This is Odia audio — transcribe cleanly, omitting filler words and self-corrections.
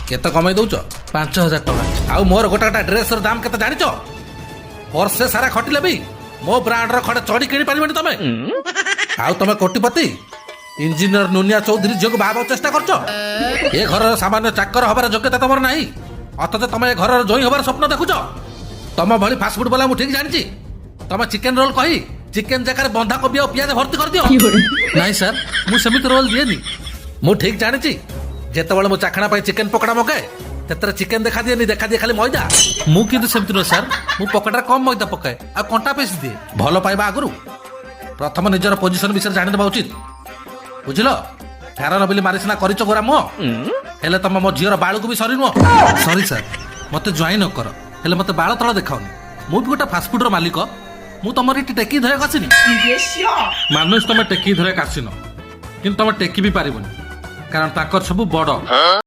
କେତେ କମେଇ ଦଉଛ? 5000 ଟଙ୍କା। ଆଉ ମୋର ଗୋଟା ଗୋଟା ଡ୍ରେସର ଦାମ କେତେ ଜାଣିଛ? ବର୍ଷେ ସାରା ଖଟିଲେ ବି ମୋ ବ୍ରାଣ୍ଡର ଖଣ୍ଡେ ଚଢି କିଣି ପାରିବନି ତମେ। ଆଉ ତମେ କୋଟିପତି ଇଞ୍ଜିନିୟର ନୁନିଆ ଚୌଧୁରୀ ଝିଅକୁ ବାହା ହେବାକୁ ଚେଷ୍ଟା କରୁଛ? ଏ ଘରର ସାମାନ୍ୟ ଚାକର ହବାର ଯୋଗ୍ୟତା ତମର ନାହିଁ, ଅଥଚ ତମେ ଏ ଘରର ଜୋଇଁ ହବାର ସ୍ୱପ୍ନ ଦେଖୁଛ। ତମ ଭଳି ଫାଷ୍ଟଫୁଡ ବାଲା ମୁଁ ଠିକ ଜାଣିଛି। ତମେ ଚିକେନ ରୋଲ କହି ଚିକେନ ଜାଗାରେ ବନ୍ଧାକୋବି ଆଉ ପିଆଜ ଭର୍ତ୍ତି କରିଦିଅ। ନାଇଁ ସାର୍, ମୁଁ ସେମିତି ରୋଲ ଦିଏନି। ମୁଁ ଠିକ ଜାଣିଛି, ଯେତେବେଳେ ମୁଁ ଚାଖଣା ପାଇଁ ଚିକେନ ପକୋଡା ମଗାଏ ସେଥିରେ ଚିକେନ ଦେଖାଦିଏ ଖାଲି ମଇଦା। ମୁଁ କିନ୍ତୁ ସେମିତି ନୁହେଁ ସାର୍, ମୁଁ ପକେଟରେ କମ ମଇଦା ପକାଏ ଆଉ କଣ୍ଟା ପେଶି ଦିଏ। ଭଲ ପାଇବା ଆଗରୁ ପ୍ରଥମ ନିଜର ପୋଜିସନ ବିଷୟରେ ଜାଣିଦେବା ଉଚିତ, ବୁଝିଲ? ଫେରନ ବୋଲି ମାରି ସିନା କରିଛ ଗୋରା ମୁହଁ, ହେଲେ ତମ ମୋ ଝିଅର ବାଳକୁ ବି ସରି ନୁହଁ। ସରି ସାର୍, ମତେ ଜଏନ୍ ନ କର, ହେଲେ ମତେ ବାଳ ତଳ ଦେଖାଉନି। ମୁଁ ବି ଗୋଟେ ଫାଷ୍ଟଫୁଡର ମାଲିକ, ମୁଁ ତମର ଏଠି ଟେକି ଧରିବାକୁ ଆସିନି। ମାନୁଛି ତମେ ଟେକି ଧରିବାକୁ ଆସିନ, କିନ୍ତୁ ତମେ ଟେକି ବି ପାରିବନି, କାରଣ ତାଙ୍କର ସବୁ ବଡ